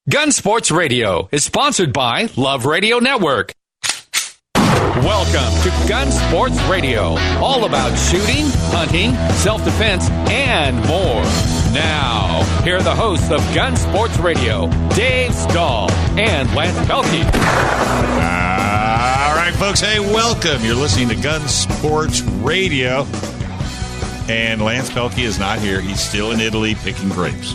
Gun Sports Radio is sponsored by Love Radio Network. Welcome to Gun Sports Radio, all about shooting, hunting, self-defense, and more. Now, here are the hosts of Gun Sports Radio, Dave Stahl and Lance Pelkey. All right, folks. Hey, welcome. You're listening to Gun Sports Radio. And Lance Pelkey is not here. He's still in Italy picking grapes.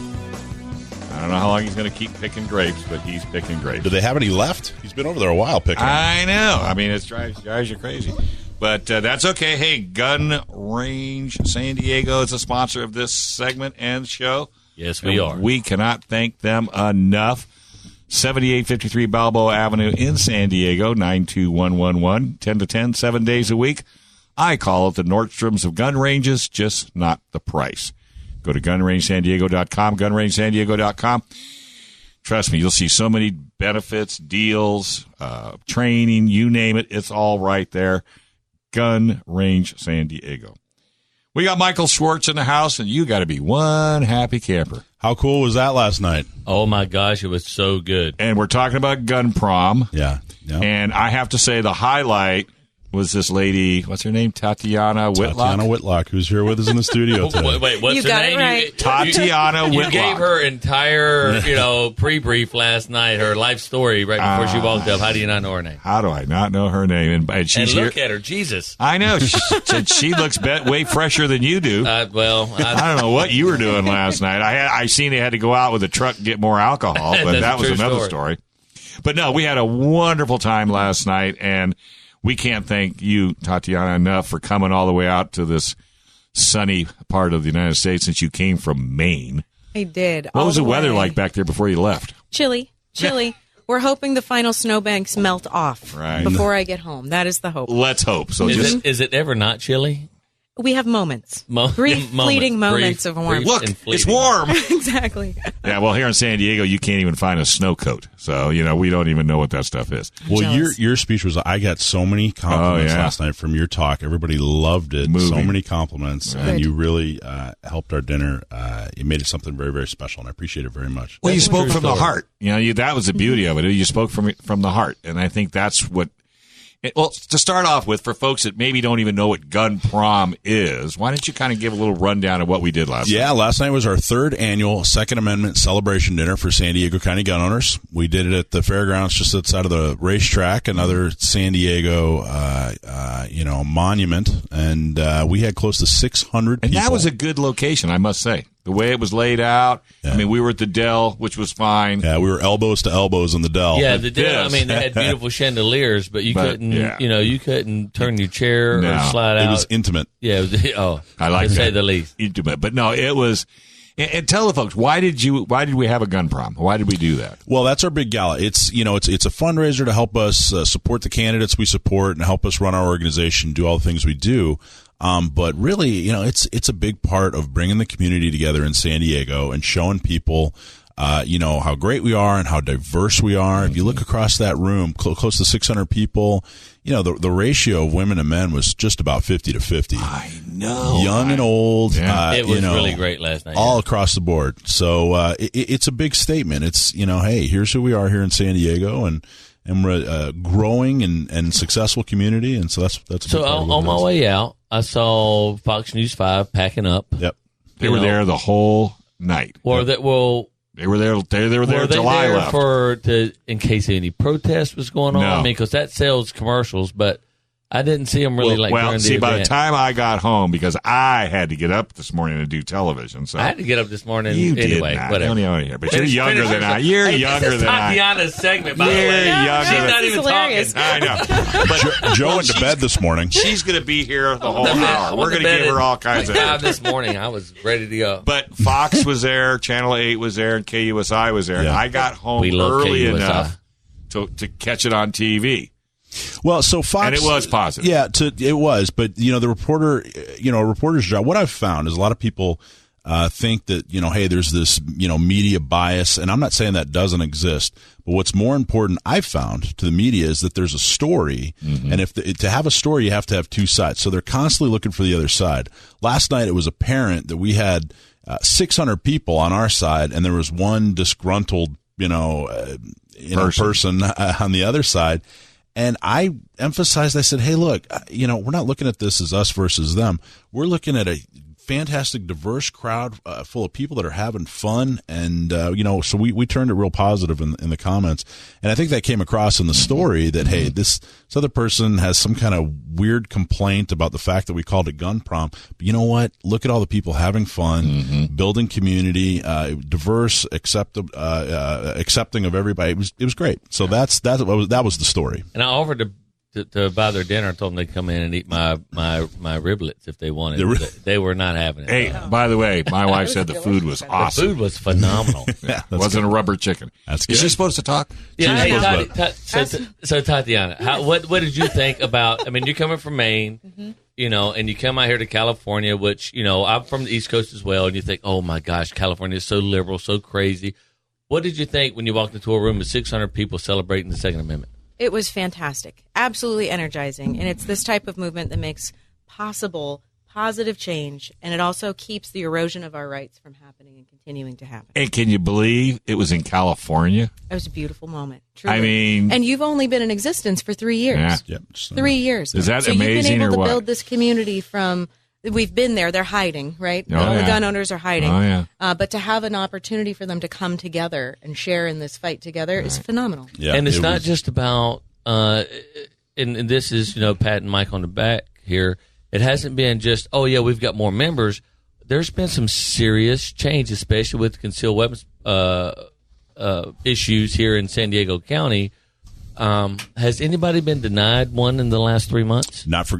I don't know how long he's going to keep picking grapes, but he's picking grapes. Do they have any left? He's been over there a while picking. I know. I mean, it drives you crazy. But that's okay. Hey, Gun Range San Diego is a sponsor of this segment and show. Yes, we are. We cannot thank them enough. 7853 Balboa Avenue in San Diego, 92111, 10 to 10, 7 days a week. I call it the Nordstroms of gun ranges, just not the price. Go to gunrangesandiego.com, gunrangesandiego.com. Trust me, you'll see so many benefits, deals, training, you name it. It's all right there. Gun Range San Diego. We got Michael Schwartz in the house, and you got to be one happy camper. How cool was that last night? Oh, my gosh, it was so good. And we're talking about gun prom. Yeah. And I have to say the highlight was this lady, what's her name? Tatiana Whitlock? Tatiana Whitlock, who's here with us in the studio today. Wait, what's you her got name? It right. Tatiana Whitlock. You gave her entire, pre-brief last night, her life story right before she walked up. How do you not know her name? How do I not know her name? And she's look here. at her, Jesus. I know. She looks way fresher than you do. I don't know what you were doing last night. I seen they had to go out with a truck and get more alcohol, but that was another story. But no, we had a wonderful time last night, and we can't thank you, Tatiana, enough for coming all the way out to this sunny part of the United States since you came from Maine. I did. What was the weather like back there before you left? Chilly. We're hoping the final snowbanks melt off before I get home. That is the hope. Let's hope. So is it ever not chilly? We have moments. Fleeting moments of warmth. Look, it's warm. Exactly. Yeah, well, here in San Diego, you can't even find a snow coat. So, we don't even know what that stuff is. Well, your speech was, I got so many compliments last night from your talk. Everybody loved it. Moving. So many compliments. Good. And you really helped our dinner. You made it something very, very special, and I appreciate it very much. Well, you spoke from the heart. That was the beauty of it. You spoke from the heart. And I think that's what... Well, to start off with, for folks that maybe don't even know what gun prom is, why don't you kind of give a little rundown of what we did last night? Yeah, last night was our third annual Second Amendment celebration dinner for San Diego County gun owners. We did it at the fairgrounds just outside of the racetrack, another San Diego, monument, and we had close to 600 people. And that was a good location, I must say. The way it was laid out. Yeah. I mean, we were at the Dell, which was fine. Yeah, we were elbows to elbows in the Dell. Yeah, the Dell. I mean, they had beautiful chandeliers, but you couldn't, you couldn't turn your chair or slide out. It was intimate. Yeah, it was, I like to that. say the least. Intimate, but no, it was. And tell the folks, why did we have a gun prom? Why did we do that? Well, that's our big gala. It's a fundraiser to help us support the candidates we support and help us run our organization, do all the things we do. But really, it's a big part of bringing the community together in San Diego and showing people, how great we are and how diverse we are. If you look across that room, close to 600 people, the ratio of women and men was just about 50 to 50. I know. Young and old. Yeah. It was really great last night. All across the board. So, it's a big statement. It's, hey, here's who we are here in San Diego, and we're a growing and successful community. And so that's a big so part of on my way out, I saw Fox News 5 packing up. Yep. They were there the whole night. They were there. They were there till I left. In case any protest was going on. No. I mean, because that sells commercials, but I didn't see them really during the by the event. time I got home, because I had to get up this morning to do television. So I had to get up this morning you anyway. Did not. Whatever. But you're younger than I. You're younger than I. Tatiana's segment, by the You're way. younger She's than- not even hilarious. talking. I know. But Joe went to bed this morning. she's going to be here the whole I hour. went We're to going to bed give her at all kinds of 5 this morning. I was ready to go. But Fox was there, Channel 8 was there, and KUSI was there. And Yeah. I got home We love early KUSI. enough to catch it on TV. Well, so Fox, And it was positive. Yeah, it was. But the reporter, a reporter's job. What I've found is a lot of people think that hey, there's this media bias, and I'm not saying that doesn't exist. But what's more important, I've found, to the media is that there's a story, and to have a story, you have to have two sides. So they're constantly looking for the other side. Last night, it was apparent that we had 600 people on our side, and there was one disgruntled person on the other side. And I emphasized, I said, hey, look, we're not looking at this as us versus them. We're looking at a fantastic, diverse crowd full of people that are having fun. And, so we turned it real positive in the comments. And I think that came across in the story that, hey, this other person has some kind of weird complaint about the fact that we called it gun prom. But you know what? Look at all the people having fun, building community, diverse, accepting of everybody. It was great. So that was the story. And I offered to buy their dinner. I told them they'd come in and eat my riblets if they wanted. They were not having it. Hey, by the way, my wife said the food was awesome. The food was phenomenal. It wasn't a rubber chicken. That's good. Is she supposed to talk? Yeah. So Tatiana, what did you think about? I mean, you're coming from Maine, and you come out here to California, which I'm from the East Coast as well, and you think, oh my gosh, California is so liberal, so crazy. What did you think when you walked into a room with 600 people celebrating the Second Amendment? It was fantastic, absolutely energizing, and it's this type of movement that makes possible positive change, and it also keeps the erosion of our rights from happening and continuing to happen. And can you believe it was in California? It was a beautiful moment, truly. I mean... And you've only been in existence for 3 years. Yeah. Yep. 3 years. Is that so amazing you've been able or to what? build this community from... We've been there. They're hiding, right? Oh, All yeah. the gun owners are hiding. Oh, yeah. But to have an opportunity for them to come together and share in this fight together is phenomenal. Yeah, and it's not just about... and this is, pat and Mike on the back here. It hasn't been just, oh, yeah, we've got more members. There's been some serious change, especially with concealed weapons issues here in San Diego County. Has anybody been denied one in the last 3 months? Not for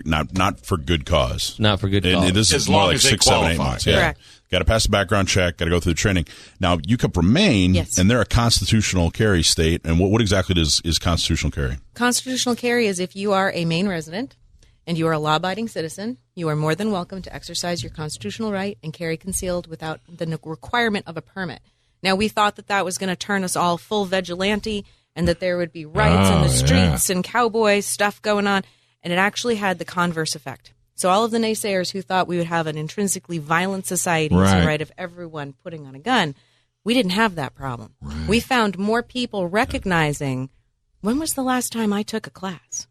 good cause. Not for good cause. And this As is more long like as they 6, 7, 8 qualify. months. Yeah. Correct. Got to pass the background check. Got to go through the training. Now, you come from Maine, Yes. and they're a constitutional carry state. And what exactly is constitutional carry? Constitutional carry is if you are a Maine resident and you are a law-abiding citizen, you are more than welcome to exercise your constitutional right and carry concealed without the requirement of a permit. Now, we thought that was going to turn us all full vigilante and that there would be riots in the streets and cowboy stuff going on, and it actually had the converse effect. So all of the naysayers who thought we would have an intrinsically violent society, Right. so right of everyone putting on a gun, we didn't have that problem. Right. We found more people recognizing, when was the last time I took a class?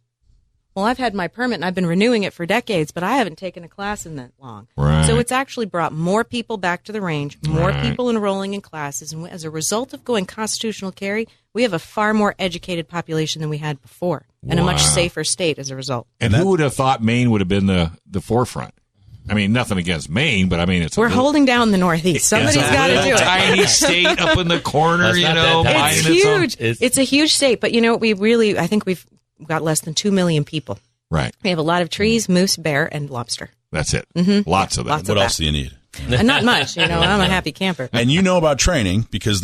Well, I've had my permit and I've been renewing it for decades, but I haven't taken a class in that long. Right. So it's actually brought more people back to the range, more people enrolling in classes, and as a result of going constitutional carry, we have a far more educated population than we had before, and a much safer state as a result. And who would have thought Maine would have been the forefront? I mean, nothing against Maine, but I mean, We're holding down the Northeast. Somebody's got to do it. Tiny state up in the corner, It's huge. It's a huge state, but I think we've got less than 2 million people. Right. We have a lot of trees, moose, bear, and lobster. That's it. Lots of that. What else do you need? And not much. I'm a happy camper. And you know about training because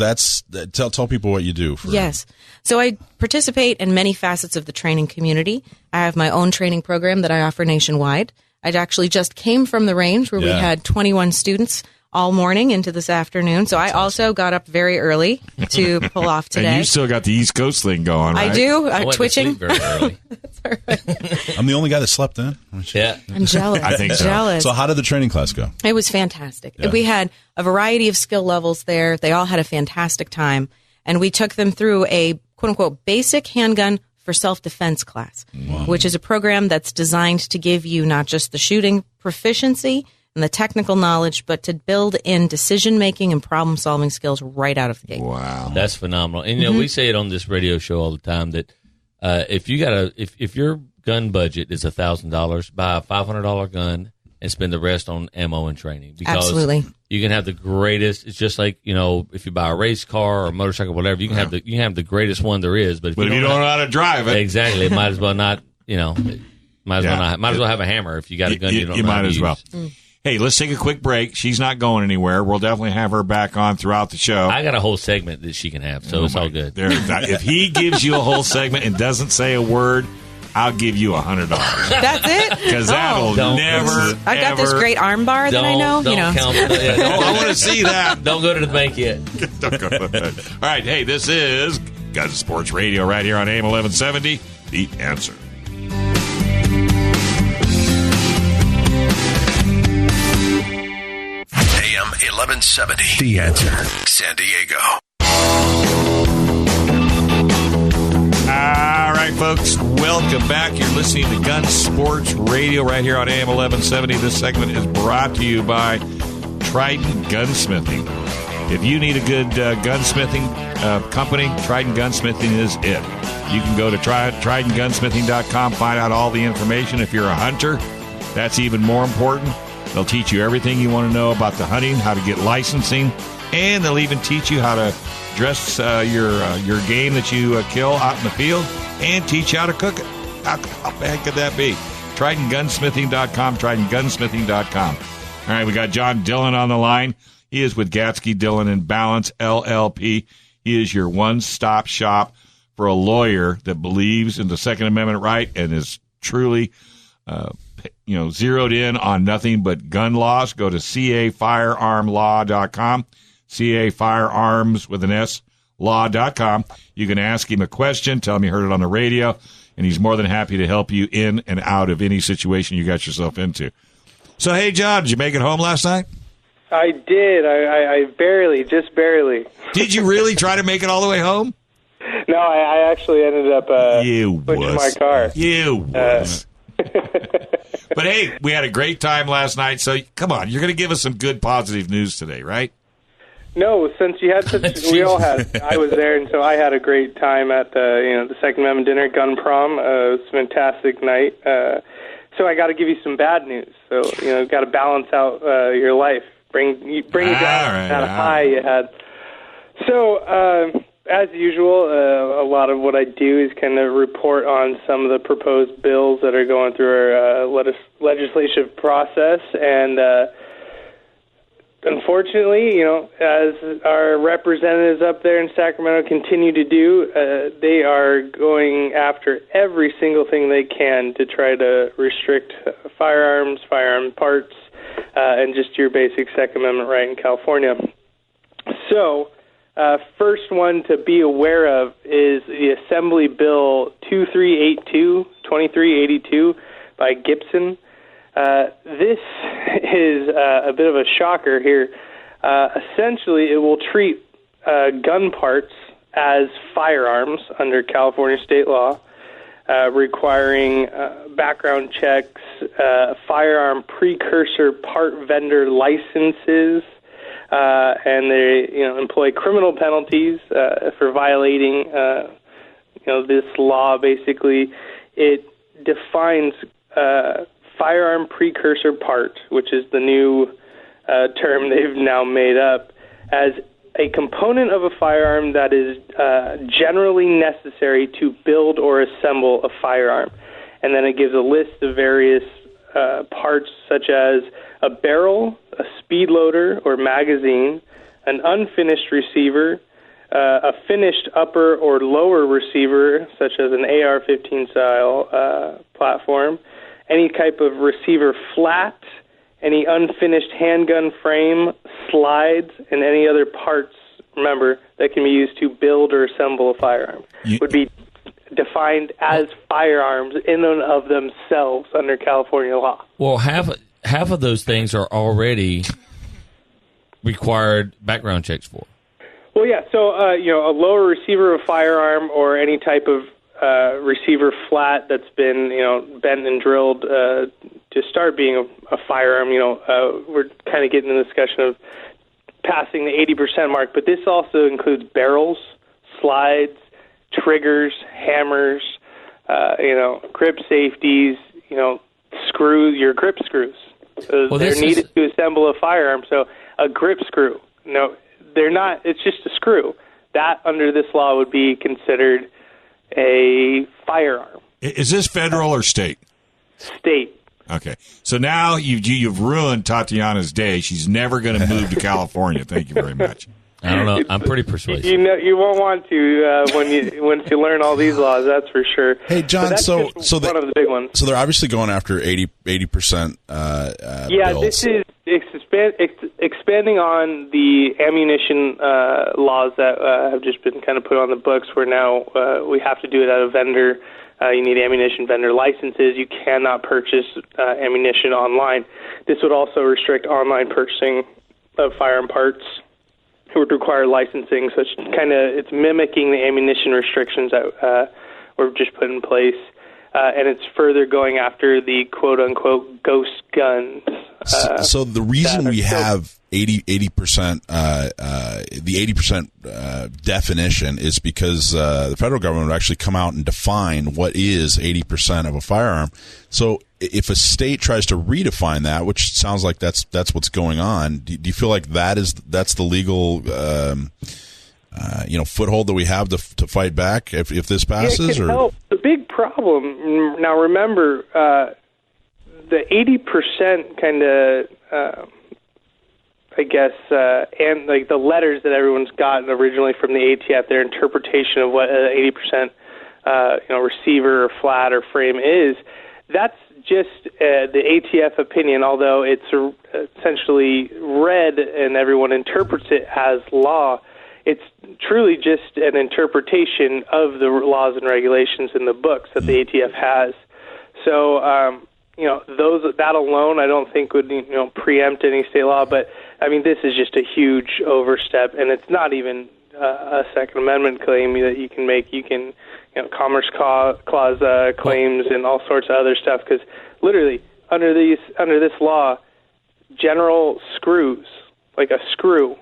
tell people what you do. Yes. So I participate in many facets of the training community. I have my own training program that I offer nationwide. I actually just came from the range where we had 21 students all morning into this afternoon. So I also got up very early to pull off today. And you still got the East Coast thing going, right? I do. I went Twitching. to sleep very early. That's all right. I'm the only guy that slept in. Yeah. I'm jealous. I think so. Jealous. So how did the training class go? It was fantastic. Yeah. We had a variety of skill levels there. They all had a fantastic time. And we took them through a quote-unquote basic handgun for self-defense class, which is a program that's designed to give you not just the shooting proficiency and the technical knowledge, but to build in decision-making and problem-solving skills right out of the gate. Wow. That's phenomenal. And, we say it on this radio show all the time that if your gun budget is $1,000, buy a $500 gun and spend the rest on ammo and training. Because Absolutely. You can have the greatest. It's just like, if you buy a race car or a motorcycle, whatever, you can have the greatest one there is. But if you don't know how to drive it, exactly, it might as well not. Might as well have a hammer if you got a gun. You don't know might how to as well. use. Hey, let's take a quick break. She's not going anywhere. We'll definitely have her back on throughout the show. I got a whole segment that she can have, so it's all good. If he gives you a whole segment and doesn't say a word, I'll give you $100. That's it? Because that'll never. I've got this great arm bar that I know. Don't count. I want to see that. Don't go to the bank yet. Don't go to that. All right. Hey, this is Gun Sports Radio right here on AM 1170. The Answer. AM 1170. The Answer. San Diego. folks. Welcome back. You're listening to Gun Sports Radio right here on AM 1170. This segment is brought to you by Trident Gunsmithing. If you need a good gunsmithing company, Trident Gunsmithing is it. You can go to tridentgunsmithing.com, find out all the information. If you're a hunter, that's even more important. They'll teach you everything you want to know about the hunting, how to get licensing, and they'll even teach you how to dress your game that you kill out in the field and teach you how to cook it. How bad could that be? TridentGunsmithing.com, TridentGunsmithing.com. All right, we got John Dillon on the line. He is with Gatsky, Dillon & Balance, LLP. He is your one-stop shop for a lawyer that believes in the Second Amendment right and is truly zeroed in on nothing but gun laws. Go to cafirearmlaw.com, cafirearms with an S, law.com. You can ask him a question, tell him you heard it on the radio, and he's more than happy to help you in and out of any situation you got yourself into. So, hey, John, did you make it home last night? I did. I barely, just barely. Did you really try to make it all the way home? No, I actually ended up switching my car. You was. But, hey, we had a great time last night, so come on. You're going to give us some good, positive news today, right? No, since you had we all had. I was there, and so I had a great time at the Second Amendment dinner, gun prom. It was a fantastic night. So I got to give you some bad news. So got to balance out your life, bring you down that high you had. So as usual, a lot of what I do is kind of report on some of the proposed bills that are going through our legislative process, and unfortunately, as our representatives up there in Sacramento continue to do, they are going after every single thing they can to try to restrict firearms, firearm parts, and just your basic Second Amendment right in California. So, first one to be aware of is the Assembly Bill 2382 by Gibson. This is a bit of a shocker here. Essentially, it will treat gun parts as firearms under California state law, requiring background checks, firearm precursor part vendor licenses, and they employ criminal penalties for violating this law. Basically, it defines firearm precursor part, which is the new term they've now made up, as a component of a firearm that is generally necessary to build or assemble a firearm. And then it gives a list of various parts such as a barrel, a speed loader or magazine, an unfinished receiver, a finished upper or lower receiver such as an AR-15 style platform, any type of receiver flat, any unfinished handgun frame, slides, and any other parts, remember, that can be used to build or assemble a firearm would be defined as firearms in and of themselves under California law. Well, half of those things are already required background checks for. Well, yeah, so, a lower receiver of a firearm or any type of receiver flat that's been, bent and drilled to start being a firearm. We're kind of getting in the discussion of passing the 80% mark, but this also includes barrels, slides, triggers, hammers, grip safeties, screws, your grip screws. They're needed to assemble a firearm. So a grip screw, they're not. It's just a screw. That under this law would be considered a firearm. Is this federal or state? State. Okay. So now you've ruined Tatiana's day. She's never going to move to California. Thank you very much. I don't know. I'm pretty persuasive. You won't want to once you learn all these laws. That's for sure. Hey, John. So one of the big ones. So they're obviously going after 80%. Yeah, bills. This is expanding on the ammunition laws that have just been kind of put on the books. Where now we have to do it at a vendor. You need ammunition vendor licenses. You cannot purchase ammunition online. This would also restrict online purchasing of firearm parts. It would require licensing, so it's mimicking the ammunition restrictions that were just put in place. And it's further going after the quote-unquote ghost guns. So the reason we have 80% the 80% definition is because the federal government would actually come out and define what is 80% of a firearm. So if a state tries to redefine that, which sounds like that's what's going on, do you feel like that's the legal foothold that we have to fight back if this passes? It can help. The big problem now, remember, the 80% kind of, and like the letters that everyone's gotten originally from the ATF, their interpretation of what 80% receiver or flat or frame is. That's just the ATF opinion, although it's essentially read and everyone interprets it as law. It's truly just an interpretation of the laws and regulations in the books that the ATF has. So, that alone I don't think would preempt any state law. But I mean, this is just a huge overstep, and it's not even a Second Amendment claim that you can make. You can, Commerce Clause claims and all sorts of other stuff. Because literally under this law, general screws, like a screw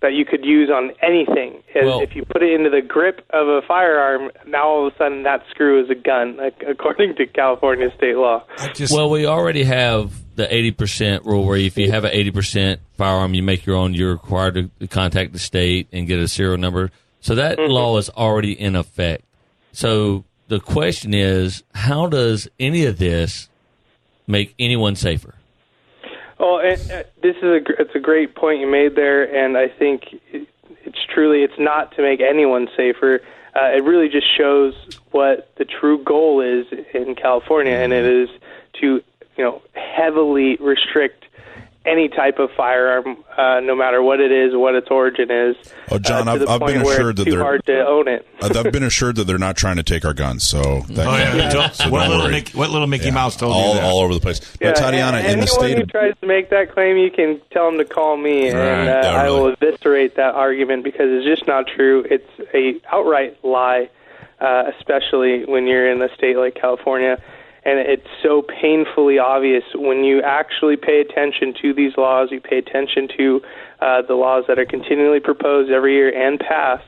that you could use on anything. If you put it into the grip of a firearm, now all of a sudden that screw is a gun, according to California state law. Well, we already have the 80% rule where if you have an 80% firearm, you make your own, you're required to contact the state and get a serial number. So that law is already in effect. So the question is, how does any of this make anyone safer? Well, it's a great point you made there, and I think it's not to make anyone safer. It really just shows what the true goal is in California, and it is to heavily restrict any type of firearm, no matter what it is, what its origin is. Oh, John, I've been assured that they're hard to own it. I've been assured that they're not trying to take our guns. So, what little Mickey Mouse told you that? All over the place. Yeah, but Tatiana, in the state, anyone who tries to make that claim, you can tell them to call me, and I will eviscerate that argument because it's just not true. It's a outright lie, especially when you're in a state like California. And it's so painfully obvious when you actually pay attention to these laws, you pay attention to the laws that are continually proposed every year and passed.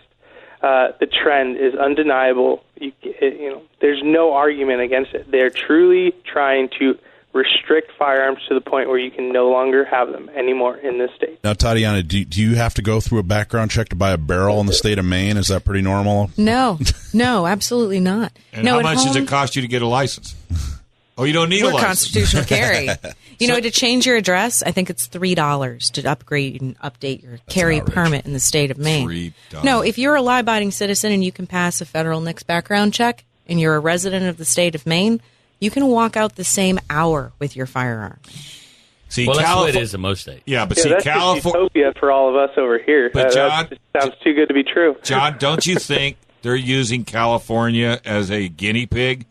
The trend is undeniable. There's no argument against it. They're truly trying to restrict firearms to the point where you can no longer have them anymore in this state. Now, Tatiana, do you have to go through a background check to buy a barrel in the state of Maine? Is that pretty normal? No, absolutely not. And how much does it cost you to get a license? Oh, you don't need a license. Constitutional carry. To change your address, I think it's $3 to upgrade and update your carry permit in the state of Maine. $3. No, if you're a law-abiding citizen and you can pass a federal NICS background check and you're a resident of the state of Maine, you can walk out the same hour with your firearm. See, that's the way it is in most states. Yeah, but that's California, utopia for all of us over here. But John, that just sounds too good to be true. John, don't you think they're using California as a guinea pig,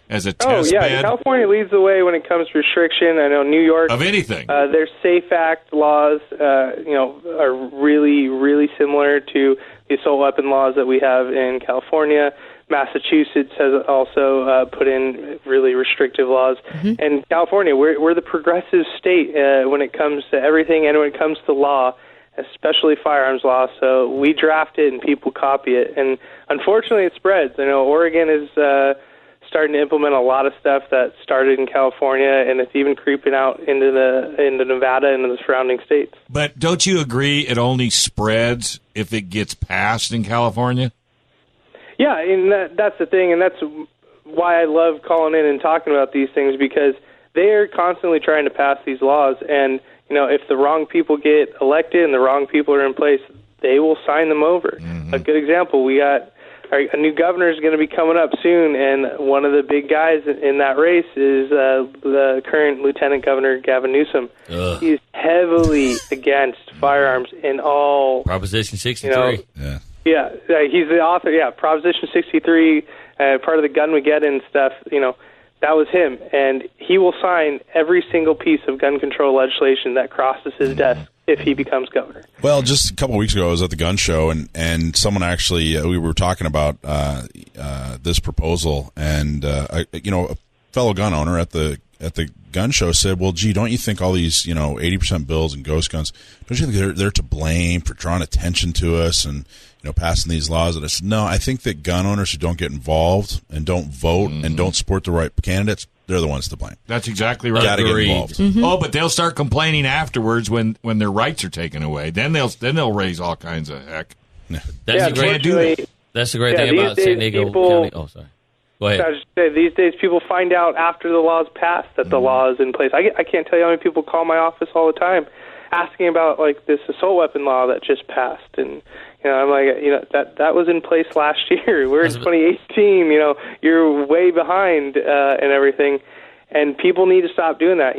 as a test bed? California leads the way when it comes to restriction. I know New York of anything. Their SAFE Act laws, are really, really similar to the assault weapon laws that we have in California. Massachusetts has also put in really restrictive laws. Mm-hmm. And California, we're the progressive state when it comes to everything and when it comes to law, especially firearms law. So we draft it and people copy it. And unfortunately, it spreads. I know Oregon is starting to implement a lot of stuff that started in California, and it's even creeping out into Nevada and the surrounding states. But don't you agree it only spreads if it gets passed in California? Yeah, and that's the thing, and that's why I love calling in and talking about these things, because they are constantly trying to pass these laws, and if the wrong people get elected and the wrong people are in place, they will sign them over. Mm-hmm. A good example, we got a new governor is going to be coming up soon, and one of the big guys in that race is the current Lieutenant Governor Gavin Newsom. Ugh. He's heavily against firearms in all Proposition 63. Yeah, he's the author. Yeah, Proposition 63, part of the gun we get and stuff. That was him, and he will sign every single piece of gun control legislation that crosses his desk. if he becomes governor. Well, just a couple of weeks ago, I was at the gun show, and someone actually we were talking about this proposal, and a fellow gun owner at the gun show said, "Well, gee, don't you think all these 80% bills and ghost guns, don't you think they're to blame for drawing attention to us and passing these laws?" And I said, "No, I think that gun owners who don't get involved and don't vote and don't support the right candidates, they're the ones to blame." That's exactly right. Got to get involved. Mm-hmm. Oh, but they'll start complaining afterwards when their rights are taken away. Then they'll raise all kinds of heck. That's the great thing about San Diego County. Oh, sorry. Go ahead. I was just saying, these days people find out after the law's passed that the law is in place. I can't tell you how many people call my office all the time asking about like this assault weapon law that just passed, and I'm like, that was in place last year. We're in 2018. You're way behind and everything, and people need to stop doing that.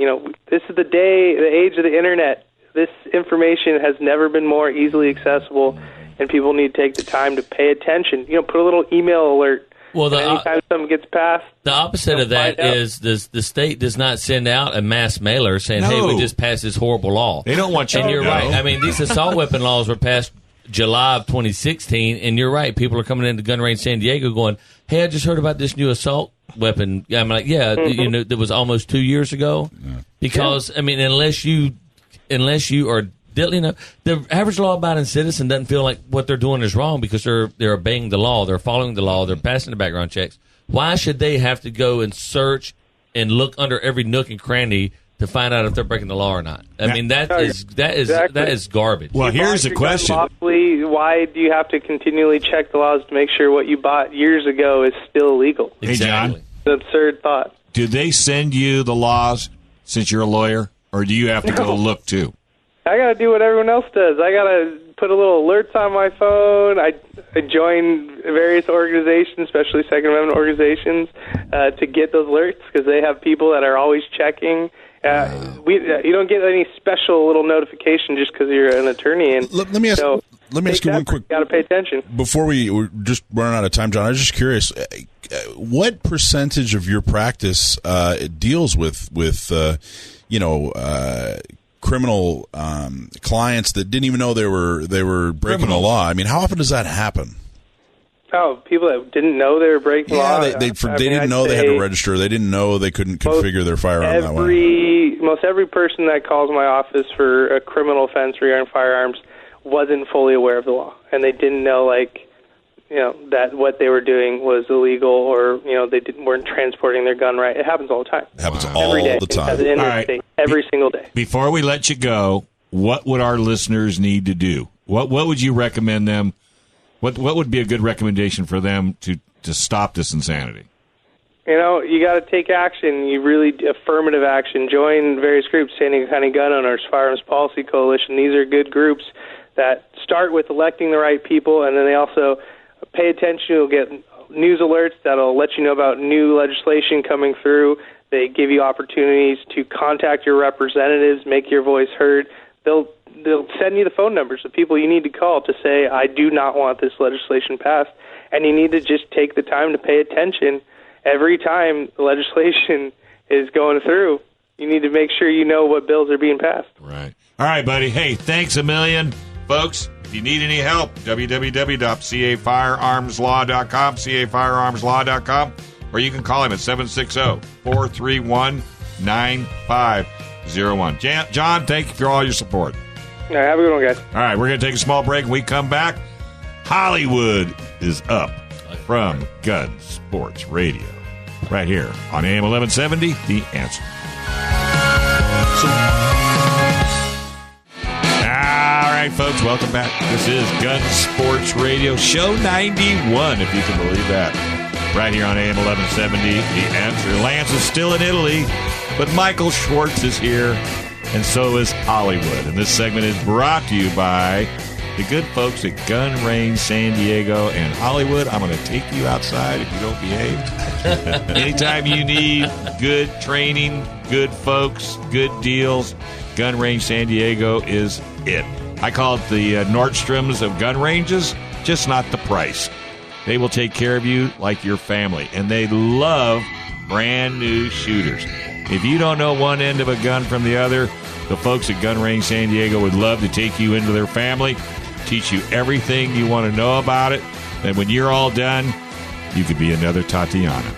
This is the age of the internet. This information has never been more easily accessible, and people need to take the time to pay attention. Put a little email alert. Well, anytime something gets passed, the opposite of that is the state does not send out a mass mailer saying, "Hey, we just passed this horrible law." They don't want you. And to you're know. right. I mean, these assault weapon laws were passed July of 2016, and you're right. People are coming into Gun Range San Diego going, "Hey, I just heard about this new assault weapon." I'm like, "Yeah, that was almost 2 years ago." Yeah. Because I mean, unless you are. The average law-abiding citizen doesn't feel like what they're doing is wrong because they're obeying the law, they're following the law, they're passing the background checks. Why should they have to go and search and look under every nook and cranny to find out if they're breaking the law or not? I mean, that is garbage. Well, here's the question: why do you have to continually check the laws to make sure what you bought years ago is still legal? Hey, John, it's an absurd thought. Do they send you the laws since you're a lawyer, or do you have to go look too? I got to do what everyone else does. I got to put a little alerts on my phone. I join various organizations, especially Second Amendment organizations, to get those alerts because they have people that are always checking. You don't get any special little notification just because you're an attorney. And let me ask you one quick. Got to pay attention. Before we're just running out of time, John, I was just curious. What percentage of your practice deals with criminal clients that didn't even know they were breaking the law? I mean, how often does that happen? Oh, people that didn't know they were breaking the law. They didn't know they had to register. They didn't know they couldn't configure their firearm that way. Most every person that calls my office for a criminal offense regarding firearms wasn't fully aware of the law, and they didn't know that what they were doing was illegal, or they weren't transporting their gun right. It happens all the time. It happens all the time. All right. Every single day. Before we let you go, what would our listeners need to do? What would you recommend them? What would be a good recommendation for them to stop this insanity? You got to take action. You really affirmative action. Join various groups: San Diego County Gun Owners, Firearms Policy Coalition. These are good groups that start with electing the right people, and then they also pay attention. You'll get news alerts that'll let you know about new legislation coming through. They give you opportunities to contact your representatives, make your voice heard. They'll send you the phone numbers of people you need to call to say, "I do not want this legislation passed," and you need to just take the time to pay attention. Every time the legislation is going through, you need to make sure you know what bills are being passed. Right. All right, buddy. Hey, thanks a million, folks. If you need any help, www.cafirearmslaw.com, cafirearmslaw.com, or you can call him at 760-431-9501. John, thank you for all your support. All right, have a good one, guys. All right, we're going to take a small break. When we come back, Hollywood is up from Gun Sports Radio, right here on AM 1170, The Answer. All right, folks, welcome back. This is Gun Sports Radio, show 91, if you can believe that. Right here on AM 1170, The Answer. Lance is still in Italy, but Michael Schwartz is here, and so is Hollywood. And this segment is brought to you by the good folks at Gun Range San Diego and Hollywood. I'm going to take you outside if you don't behave. Anytime you need good training, good folks, good deals, Gun Range San Diego is it. I call it the Nordstroms of gun ranges, just not the price. They will take care of you like your family, and they love brand new shooters. If you don't know one end of a gun from the other, The folks at Gun Range San Diego would love to take you into their family, teach you everything you want to know about it. And when you're all done, you could be another Tatiana.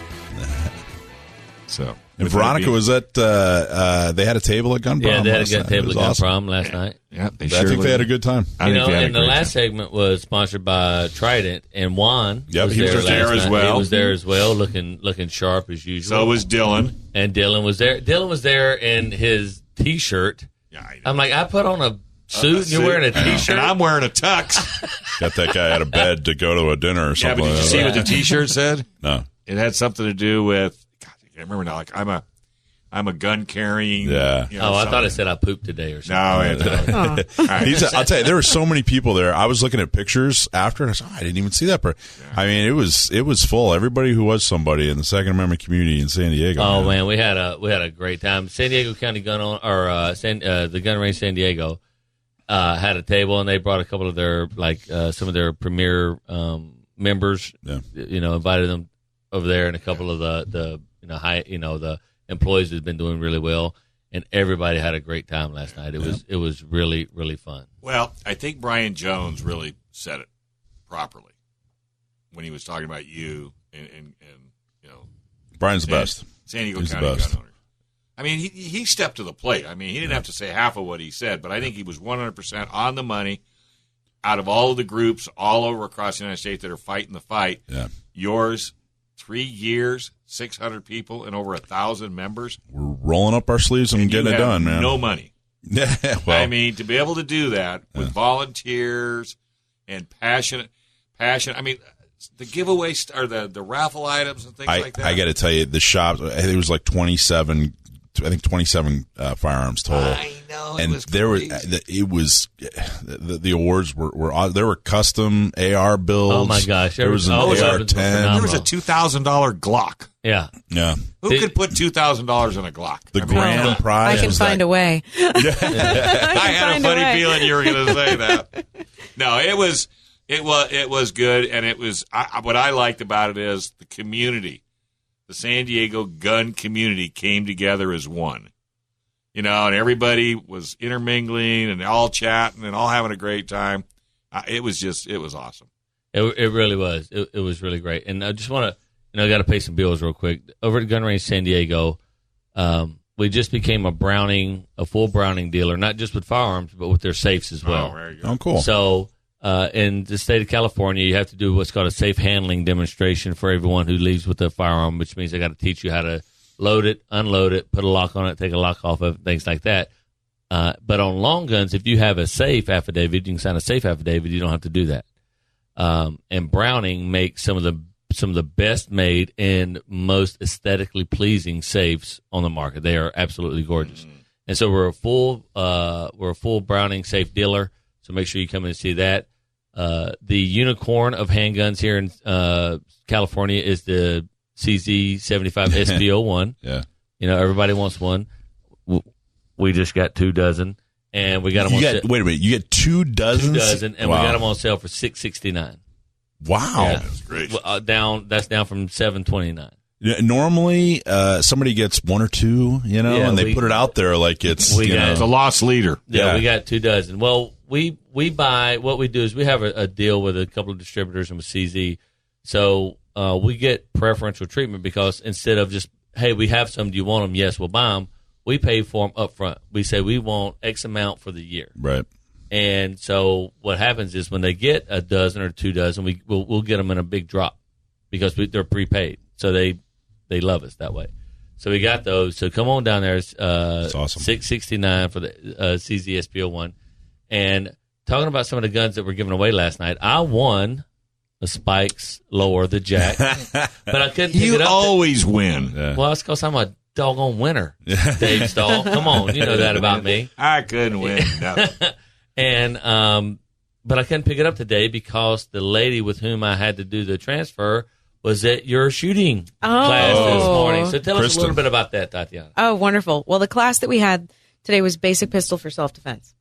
So, and Veronica was at, they had a table at Gun Prom. Yeah, they had a table at Gun awesome. Prom last night. Yeah, I think they had a good time. And the last segment was sponsored by Trident, and Juan he was there as well. He was there as well, looking sharp as usual. So was Dylan. And Dylan was there. Dylan was there in his T-shirt. Yeah, I know. I'm like, I put on a suit, and you're wearing a T-shirt? And I'm wearing a tux. Got that guy out of bed to go to a dinner or something. Yeah, but did you see what the T-shirt said? No. It had something to do with, God, I can't remember now, like I'm a gun carrying. Yeah. I thought it said I pooped today or something. No, it didn't. All right. I'll tell you, there were so many people there. I was looking at pictures after, and I said, I didn't even see that part. Yeah. I mean, it was full. Everybody who was somebody in the Second Amendment community in San Diego. Oh man, we had a great time. San Diego County the Gun Range San Diego had a table, and they brought a couple of their some of their premier members. Yeah. Invited them over there, and a couple of the employees who've been doing really well, and everybody had a great time last night. It was really, really fun. Well, I think Brian Jones really said it properly when he was talking about you and Brian's the best. San Diego County gun owner. I mean, he stepped to the plate. I mean, he didn't have to say half of what he said, but I think he was 100% on the money. Out of all of the groups all over across the United States that are fighting the fight, yours, 3 years, 600 people, and over 1,000 members. We're rolling up our sleeves and getting it done, man. No money. Yeah, well, I mean, to be able to do that with volunteers and passion. I mean, the giveaway or the raffle items and things like that. I got to tell you, the shops. I think it was like 27 firearms total. I know, and there were the awards were there were custom AR builds. Oh my gosh, there was an AR-10. There was a $2,000 Glock. Yeah. Who could put $2,000 in a Glock? The grand prize. I can find a way. I had a funny feeling you were going to say that. No, it was good, and it was. What I liked about it is the community. The San Diego gun community came together as one, and everybody was intermingling and all chatting and all having a great time. It was awesome. It really was. It was really great. And I just want to, I got to pay some bills real quick. Over at Gun Range San Diego, we just became a full Browning dealer, not just with firearms, but with their safes as well. Oh, very good. Oh, cool. So, in the state of California, you have to do what's called a safe handling demonstration for everyone who leaves with a firearm, which means they got to teach you how to load it, unload it, put a lock on it, take a lock off of it, things like that. But on long guns, if you have a safe affidavit, you can sign a safe affidavit. You don't have to do that. And Browning makes some of the best made and most aesthetically pleasing safes on the market. They are absolutely gorgeous. And so we're a full Browning safe dealer. So make sure you come in and see that. The unicorn of handguns here in California is the CZ75 SPO1. Yeah. Everybody wants one. We just got 2 dozen, and we got them wait a minute, you get 2 dozen? 2 dozen, and we got them on sale for $669. Wow. Yeah, that's great. That's down from $729. Normally, somebody gets 1 or 2, and they put it out there like it's it's a lost leader. Yeah, we got 2 dozen. Well, we buy, what we do is we have a deal with a couple of distributors and with CZ. So we get preferential treatment because instead of just, hey, we have some, do you want them? Yes, we'll buy them. We pay for them up front. We say we want X amount for the year. Right. And so what happens is when they get a dozen or 2 dozen, we'll get them in a big drop because they're prepaid. So they love us that way. So we got those. So come on down there. It's awesome. $669 for the CZ SPO1. And talking about some of the guns that were given away last night, I won the Spikes lower, the Jack. But I couldn't pick it up. You always win. Yeah. Well, that's because I'm a doggone winner, Dave Stahl. Come on. You know that about me. I couldn't win. No. And but I couldn't pick it up today because the lady with whom I had to do the transfer was at your shooting class this morning. So tell us a little bit about that, Tatiana. Oh, wonderful. Well, the class that we had today was Basic Pistol for Self-Defense.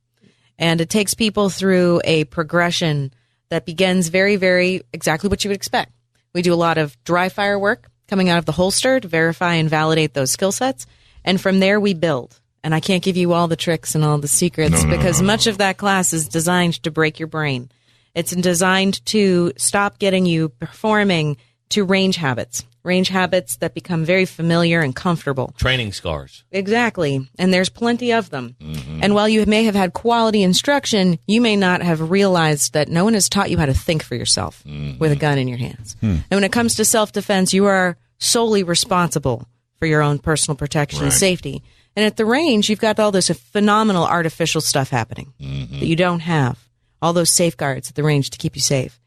And it takes people through a progression that begins very, very exactly what you would expect. We do a lot of dry fire work coming out of the holster to verify and validate those skill sets. And from there, we build. And I can't give you all the tricks and all the secrets because much of that class is designed to break your brain. It's designed to stop getting you performing to range habits that become very familiar and comfortable. Training scars. Exactly. And there's plenty of them. And while you may have had quality instruction, you may not have realized that no one has taught you how to think for yourself with a gun in your hands. And when it comes to self-defense, you are solely responsible for your own personal protection and safety. And at the range, you've got all this phenomenal artificial stuff happening that you don't have. All those safeguards at the range to keep you safe.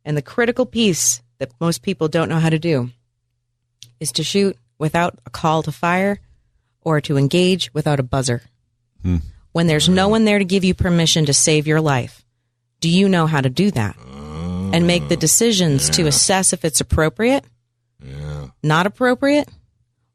And the critical piece that most people don't know how to do is to shoot without a call to fire or to engage without a buzzer. When there's no one there to give you permission to save your life, do you know how to do that? And make the decisions to assess if it's appropriate, not appropriate,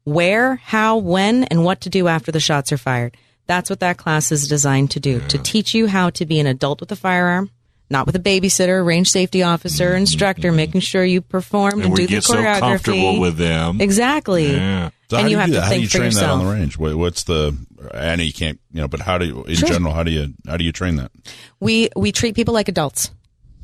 where, how, when, and what to do after the shots are fired. That's what that class is designed to do, to teach you how to be an adult with a firearm, not with a babysitter, range safety officer, instructor, making sure you perform and do the choreography. So comfortable with them. Exactly. Yeah. So and how you do have do to that? How do think you for train that yourself. on the range? What's the? I know you can't, but how do you, in general? How do you train that? We treat people like adults.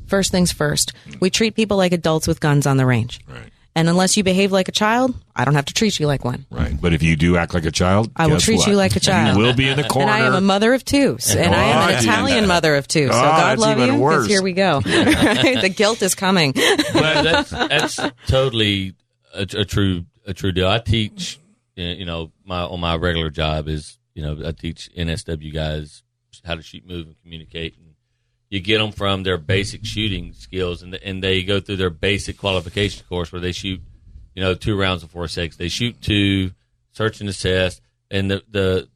First things first. We treat people like adults with guns on the range. Right. And unless you behave like a child, I don't have to treat you like one. Right. But if you do act like a child, I will treat you like a child. You will be in the corner. And I am a mother of two. And I am an Italian mother of two. So God love you, because here we go. The guilt is coming. But that's totally a true deal. I teach, on my regular job is, I teach NSW guys how to shoot, move, and communicate. And you get them from their basic shooting skills, and they go through their basic qualification course where they shoot, 2 rounds of 4.6. They shoot 2, search and assess, and the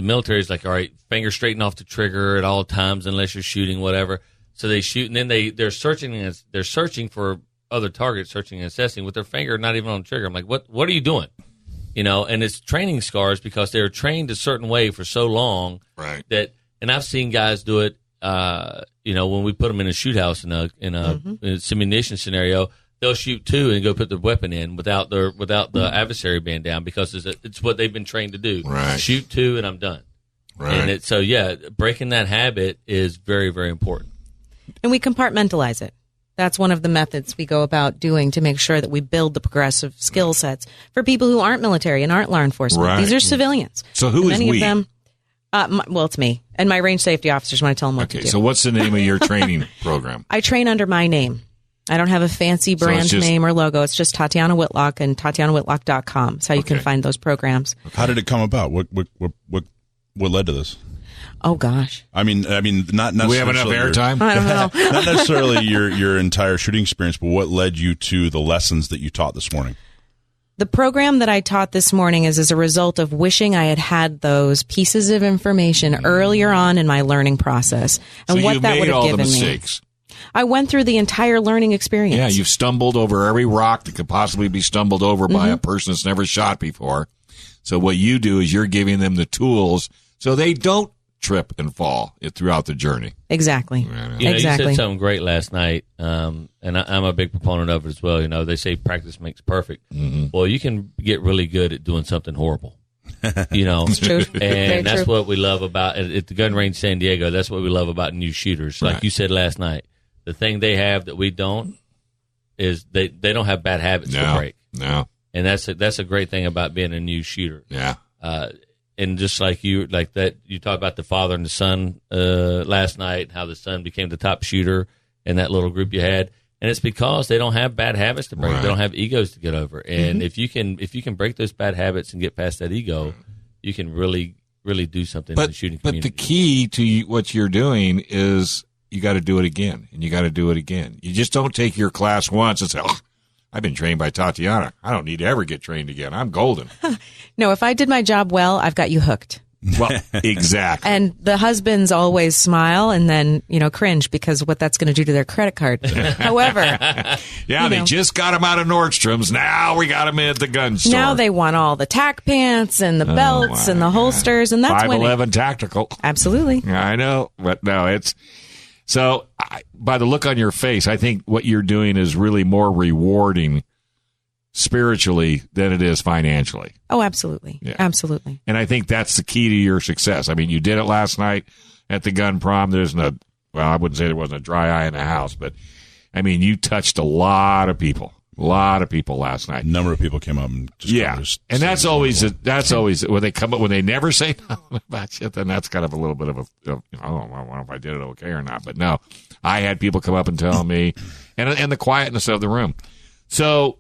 military is like, all right, finger straighten off the trigger at all times unless you're shooting whatever. So they shoot, and then they're searching for other targets, searching and assessing with their finger not even on the trigger. I'm like, what are you doing? And it's training scars because they're trained a certain way for so long, right? And I've seen guys do it. When we put them in a shoot house in a simulation scenario, they'll shoot 2 and go put the weapon in without the adversary being down because it's what they've been trained to do. Right. Shoot 2 and I'm done. Right. And breaking that habit is very, very important. And we compartmentalize it. That's one of the methods we go about doing to make sure that we build the progressive skill sets for people who aren't military and aren't law enforcement. Right. These are civilians. So who is many we? Of them, it's me and my range safety officers when I tell them what to do. So what's the name of your training program? I train under my name. I don't have a fancy brand name or logo. It's just Tatiana Whitlock and TatianaWhitlock.com. That's how you can find those programs. How did it come about? What led to this? Oh gosh. I mean, not necessarily. Do we have enough airtime? I don't know. Not necessarily your entire shooting experience, but what led you to the lessons that you taught this morning? The program that I taught this morning is as a result of wishing I had those pieces of information earlier on in my learning process, and so what that would have given me. I went through the entire learning experience. Yeah, you've stumbled over every rock that could possibly be stumbled over by a person that's never shot before. So what you do is you're giving them the tools so they don't trip and fall throughout the journey. Exactly. You said something great last night, and I'm a big proponent of it as well. They say practice makes perfect. Well, you can get really good at doing something horrible. It's true. And that's what we love about at the gun range San Diego. That's what we love about new shooters. Like you said last night, the thing they have that we don't is they don't have bad habits to break. No. And that's a great thing about being a new shooter. Yeah. And just like you talked about the father and the son last night, how the son became the top shooter in that little group you had, and it's because they don't have bad habits to break. Right. They don't have egos to get over. And if you can break those bad habits and get past that ego, you can really, really do something in the shooting community. But the key to what you're doing is you got to do it again, and you got to do it again. You just don't take your class once and say, I've been trained by Tatiana. I don't need to ever get trained again. I'm golden. No, if I did my job well, I've got you hooked. Well, exactly. And the husbands always smile and then, cringe because what that's going to do to their credit card. However. Yeah, they just got them out of Nordstrom's. Now we got them at the gun store. Now they want all the tack pants and the belts and the holsters. And that's 511 tactical. Absolutely. I know. But no, it's. So by the look on your face, I think what you're doing is really more rewarding spiritually than it is financially. Oh, absolutely. Yeah. Absolutely. And I think that's the key to your success. I mean, you did it last night at the gun prom. I wouldn't say there wasn't a dry eye in the house, but I mean, you touched a lot of people last night. A number of people came up and and that's always when they come up, when they never say nothing about shit, then that's kind of a little bit of I don't know if I did it okay or not. But no, I had people come up and tell me, and the quietness of the room. So,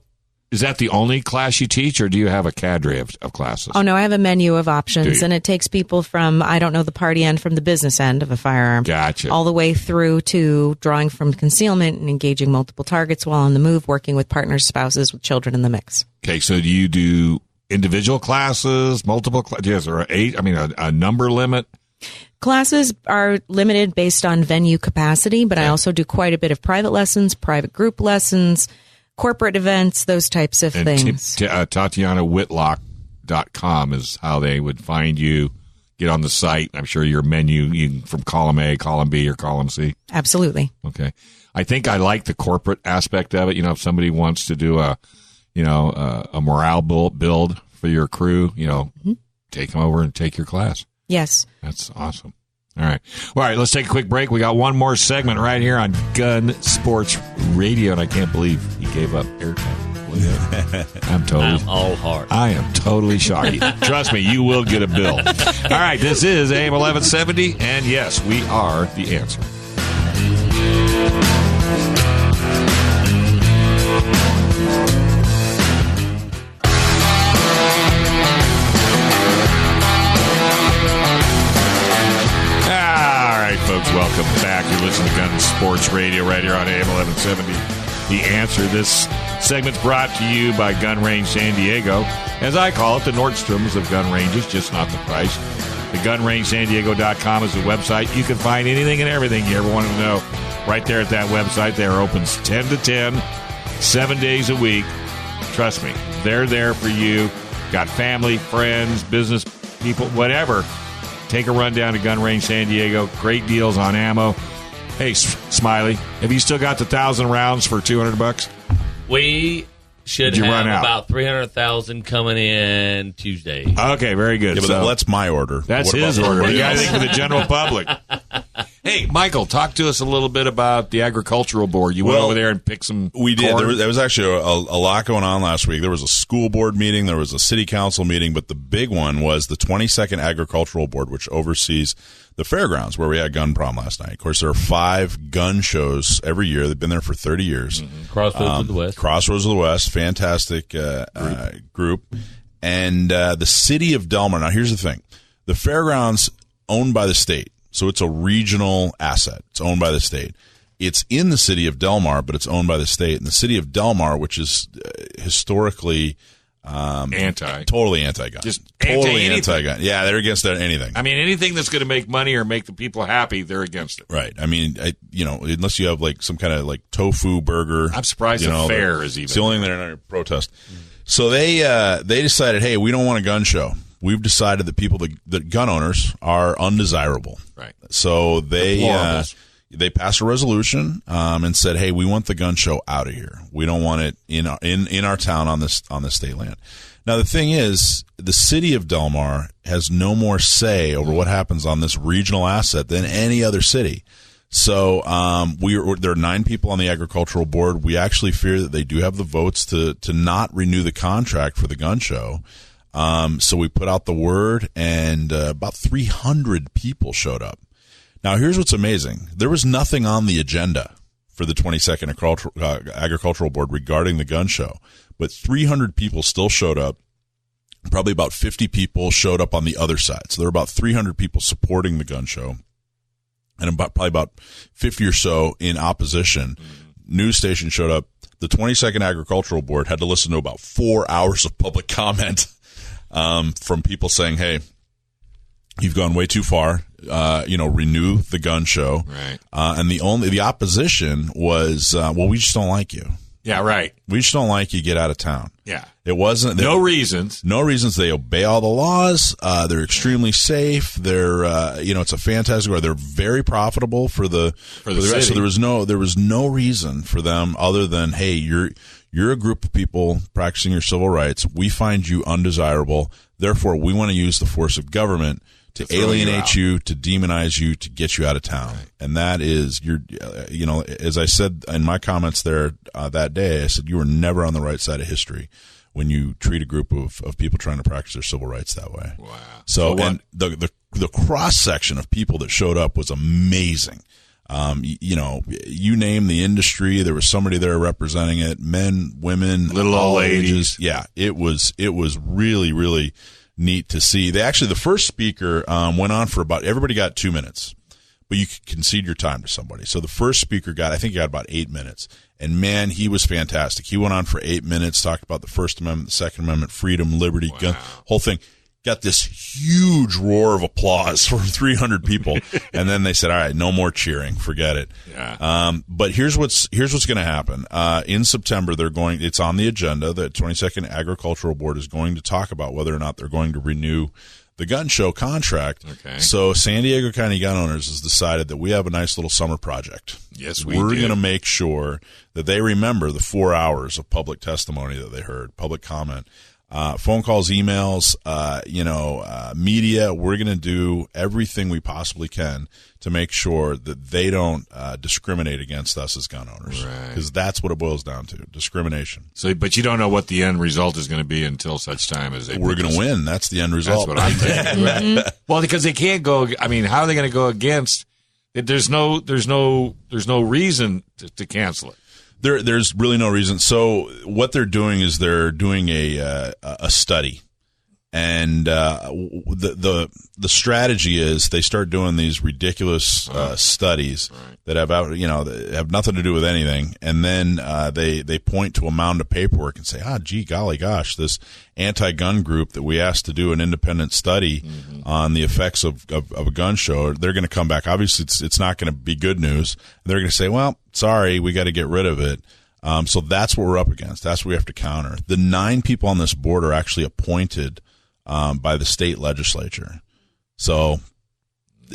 is that the only class you teach, or do you have a cadre of classes? Oh, no, I have a menu of options, and it takes people from, I don't know the party end from the business end of a firearm. Gotcha. All the way through to drawing from concealment and engaging multiple targets while on the move, working with partners, spouses, with children in the mix. Okay, so do you do individual classes, multiple classes, or a number limit? Classes are limited based on venue capacity, but I also do quite a bit of private lessons, private group lessons, corporate events, those types of things. Tatiana Whitlock.com is how they would find you. Get on the site. I'm sure your menu from column A, column B, or column C. Absolutely. Okay. I think I like the corporate aspect of it. If somebody wants to do a morale build for your crew, take them over and take your class. Yes. That's awesome. All right, let's take a quick break. We got one more segment right here on Gun Sports Radio, and I can't believe he gave up airtime. I'm all heart. I am totally shocked. Trust me, you will get a bill. All right, this is AM 1170, and yes, we are the answer. Folks, welcome back. You're listening to Gun Sports Radio right here on AM 1170. The Answer. This segment's brought to you by Gun Range San Diego. As I call it, the Nordstroms of gun ranges, just not the price. The GunRangeSanDiego.com is the website. You can find anything and everything you ever wanted to know right there at that website. They are open 10 to 10, 7 days a week. Trust me, they're there for you. Got family, friends, business people, whatever. Take a run down to Gun Range San Diego. Great deals on ammo. Hey, Smiley, have you still got the 1,000 rounds for $200? We should have about 300,000 coming in Tuesday. Okay, very good. Yeah, but that's my order. That's his order. You got to think for the general public. Hey, Michael, talk to us a little bit about the agricultural board. You went over there and picked some We did. corn. There was actually a lot going on last week. There was a school board meeting. There was a city council meeting. But the big one was the 22nd Agricultural Board, which oversees the fairgrounds where we had gun prom last night. Of course, there are 5 gun shows every year. They've been there for 30 years. Mm-hmm. Crossroads of the West. Crossroads of the West. Fantastic group. And the city of Delmar. Now, here's the thing. The fairgrounds owned by the state. So it's a regional asset. It's owned by the state. It's in the city of Delmar, but it's owned by the state. And the city of Delmar, which is historically totally anti-gun. Just totally anti-gun. Yeah, they're against anything. I mean, anything that's going to make money or make the people happy, they're against it. Right. I mean, unless you have like some kind of like tofu burger. I'm surprised the fair is even. It's the only thing they're not protest. So they decided, hey, we don't want a gun show. We've decided that that gun owners are undesirable. Right. So they passed a resolution and said, hey, we want the gun show out of here. We don't want it in our town on this state land. Now the thing is, the city of Delmar has no more say over what happens on this regional asset than any other city. So there are 9 people on the agricultural board. We actually fear that they do have the votes to not renew the contract for the gun show. So we put out the word, and about 300 people showed up. Now, here's what's amazing. There was nothing on the agenda for the 22nd Agricultural Board regarding the gun show, but 300 people still showed up. Probably about 50 people showed up on the other side. So there were about 300 people supporting the gun show, and probably about 50 or so in opposition. News station showed up. The 22nd Agricultural Board had to listen to about 4 hours of public comment from people saying, hey, you've gone way too far. Renew the gun show. Right. And the opposition was, we just don't like you. Yeah, right. We just don't like you. Get out of town. Yeah. It wasn't. No reasons. No reasons. They obey all the laws. They're extremely safe. They're, it's a fantastic. They're very profitable for the rest. So there was no reason for them other than, hey, you're a group of people practicing your civil rights. We find you undesirable. Therefore, we want to use the force of government to alienate you, to demonize you, to get you out of town. Right. And that is, as I said in my comments there that day, I said you were never on the right side of history when you treat a group of people trying to practice their civil rights that way. Wow. So and the cross-section of people that showed up was amazing. You name the industry, there was somebody there representing it, men, women, little old ladies. Yeah, it was really, really neat to see. The first speaker went on for everybody got 2 minutes, but you could concede your time to somebody. So the first speaker got about 8 minutes. And man, he was fantastic. He went on for 8 minutes, talked about the First Amendment, the Second Amendment, freedom, liberty, gun, whole thing. Got this huge roar of applause from 300 people, and then they said, "All right, no more cheering, forget it." Yeah. But here's what's going to happen in September. It's on the agenda. The 22nd Agricultural Board is going to talk about whether or not they're going to renew the gun show contract. Okay. So San Diego County Gun Owners has decided that we have a nice little summer project. Yes, we're going to make sure that they remember the 4 hours of public testimony that they heard, public comment. Phone calls, emails, media. We're going to do everything we possibly can to make sure that they don't discriminate against us as gun owners, because that's what it boils down to: discrimination. So, but you don't know what the end result is going to be until such time as we're going to win. That's the end result. That's what I'm thinking. Right. Well, because they can't go. I mean, how are they going to go against? There's no reason to cancel it. There's really no reason. So what they're doing is they're doing a study, and the strategy is they start doing these ridiculous studies that have nothing to do with anything, and then they point to a mound of paperwork and say, golly gosh, this anti-gun group that we asked to do an independent study on the effects of a gun show, they're going to come back. Obviously, it's not going to be good news. They're going to say, well, sorry, we got to get rid of it. So that's what we're up against. That's what we have to counter. The 9 people on this board are actually appointed by the state legislature. So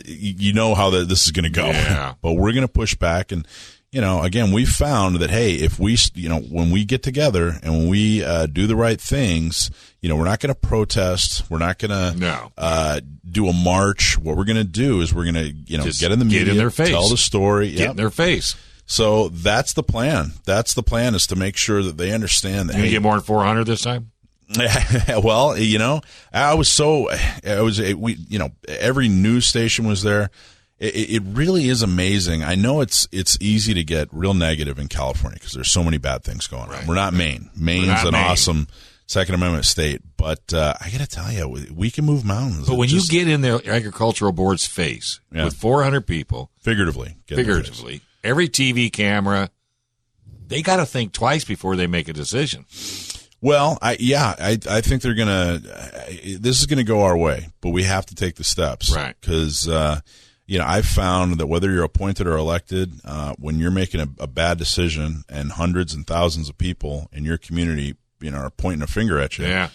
you know how this is going to go. Yeah. But we're going to push back. And, again, we've found that, hey, if we, when we get together and when we do the right things, we're not going to protest. We're not going to do a march. What we're going to do is we're going to, get in the media, get in their face, tell the story. Get in their face. So that's the plan. That's the plan, is to make sure that they understand that. You get more than 400 this time? Well, every news station was there. It really is amazing. I know it's easy to get real negative in California because there's so many bad things going on. We're not Maine. Maine's an awesome Second Amendment state, but I got to tell you, we can move mountains. But when you get in the agricultural board's face with 400 people, figuratively, every TV camera, they got to think twice before they make a decision. Well, I think they're gonna. This is gonna go our way, but we have to take the steps, right? Because I've found that whether you're appointed or elected, when you're making a bad decision and hundreds and thousands of people in your community, are pointing a finger at you,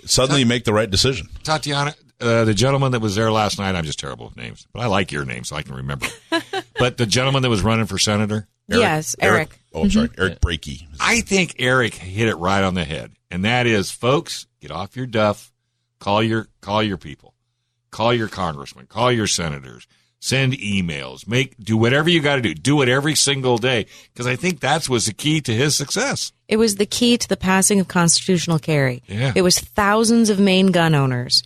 suddenly you make the right decision. Tatiana, the gentleman that was there last night, I'm just terrible with names, but I like your name so I can remember. But the gentleman that was running for senator, Eric. Oh, sorry, Eric Brakey. I think Eric hit it right on the head, and that is, folks, get off your duff, call your people, call your congressman, call your senators, send emails, do whatever you got to do. Do it every single day, because I think that was the key to his success. It was the key to the passing of constitutional carry. Yeah. It was thousands of Maine gun owners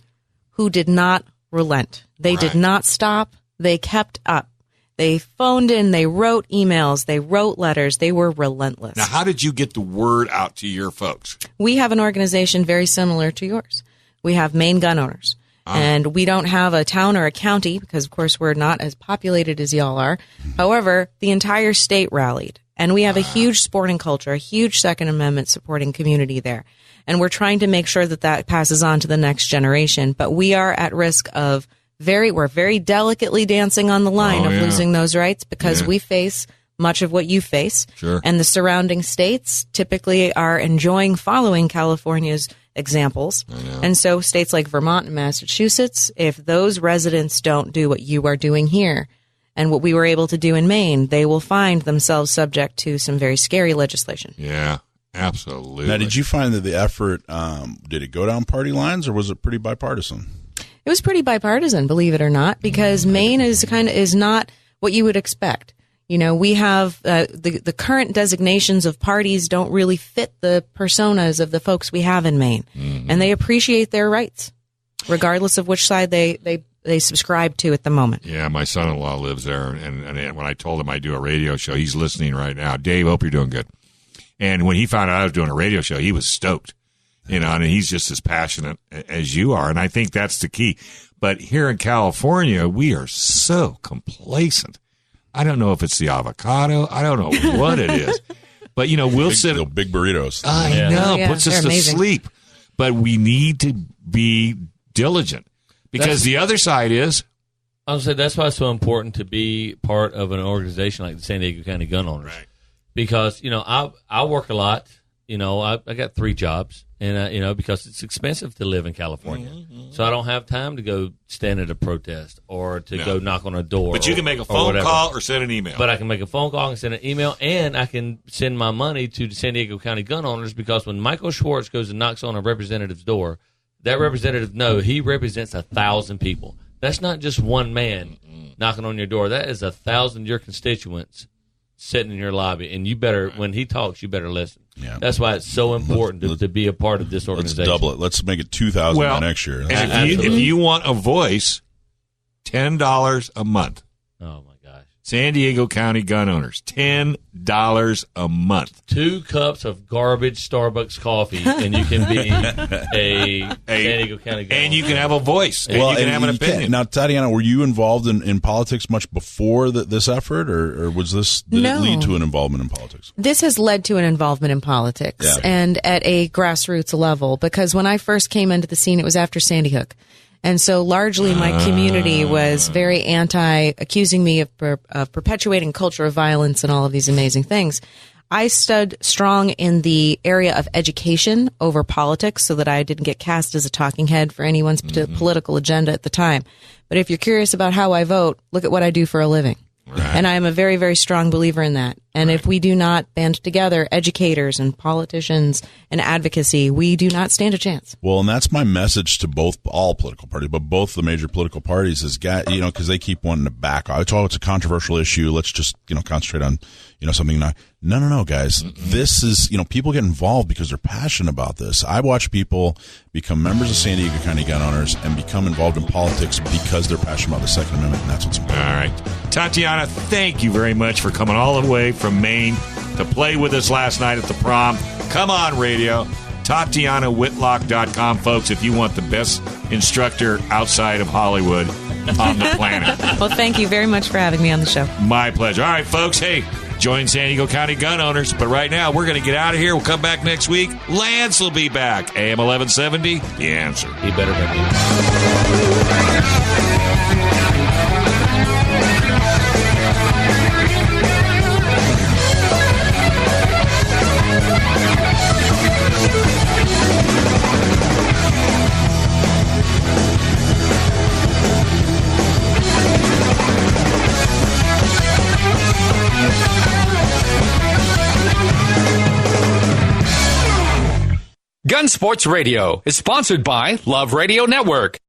who did not relent. They did not stop. They kept up. They phoned in. They wrote emails. They wrote letters. They were relentless. Now, how did you get the word out to your folks? We have an organization very similar to yours. We have Maine gun owners. And we don't have a town or a county because, of course, we're not as populated as y'all are. However, the entire state rallied. And we have a huge sporting culture, a huge Second Amendment supporting community there. And we're trying to make sure that passes on to the next generation. But we are at risk of we're very delicately dancing on the line of losing those rights because we face much of what you face. Sure. And the surrounding states typically are enjoying following California's examples. And so states like Vermont and Massachusetts, if those residents don't do what you are doing here And what we were able to do in Maine, they will find themselves subject to some very scary legislation. Yeah, absolutely. Now, did you find that the effort, did it go down party lines, or was it pretty bipartisan? It was pretty bipartisan, believe it or not, because Maine is not what you would expect. You know, we have the current designations of parties don't really fit the personas of the folks we have in Maine, and they appreciate their rights, regardless of which side they subscribe to at the moment. Yeah, my son-in-law lives there, and when I told him I do a radio show, he's listening right now. Dave, hope you're doing good. And when he found out I was doing a radio show, he was stoked, you know, and he's just as passionate as you are, and I think that's the key. But here in California, we are so complacent. I don't know if it's the avocado. I don't know what it is. But, you know, we'll sit. The big burritos. I know. Oh, yeah. Puts us They're to amazing. sleep. But we need to be diligent because the other side is. I was say that's why it's so important to be part of an organization like the San Diego County Gun Owners. Right. Because, you know, I work a lot. You know, I got 3 jobs. And, you know, because it's expensive to live in California. So I don't have time to go stand at a protest or to go knock on a door. But you can make a phone call or send an email. But I can make a phone call and send an email, and I can send my money to the San Diego County Gun Owners, because when Michael Schwartz goes and knocks on a representative's door, that representative he represents 1,000 people. That's not just one man knocking on your door. That is 1,000 of your constituents sitting in your lobby, and you better, when he talks, you better listen. Yeah. That's why it's so important to be a part of this Let's organization. double it. Let's make it 2,000 by next year. And if you want a voice, $10 a month. Oh, my gosh. San Diego County Gun Owners, $10 a month. 2 cups of garbage Starbucks coffee, and you can be a San Diego County Gun And you Owner. can have a voice, and you can have an opinion. Now, Tatiana, were you involved in politics much before this effort, or was this, did it lead to an involvement in politics? This has led to an involvement in politics and at a grassroots level, because when I first came into the scene, it was after Sandy Hook. And so largely my community was very accusing me of perpetuating culture of violence and all of these amazing things. I stood strong in the area of education over politics so that I didn't get cast as a talking head for anyone's political agenda at the time. But if you're curious about how I vote, look at what I do for a living. Right. And I am a very, very strong believer in that. And if we do not band together, educators and politicians and advocacy, we do not stand a chance. Well, and that's my message to all political parties, but both the major political parties is, you know, because they keep wanting to back off. It's a controversial issue. Let's just, you know, concentrate on, you know, something not. No, guys. This is, you know, people get involved because they're passionate about this. I watch people become members of San Diego County Gun Owners and become involved in politics because they're passionate about the Second Amendment, and that's what's important. All right. Tatiana, thank you very much for coming all the way from Maine to play with us last night at the prom. Come on, radio. TatianaWhitlock.com, folks, if you want the best instructor outside of Hollywood on the planet. Well, thank you very much for having me on the show. My pleasure. All right, folks. Hey, join San Diego County Gun Owners. But right now, we're going to get out of here. We'll come back next week. Lance will be back. AM 1170, The Answer. He better be. Gun Sports Radio is sponsored by Love Radio Network.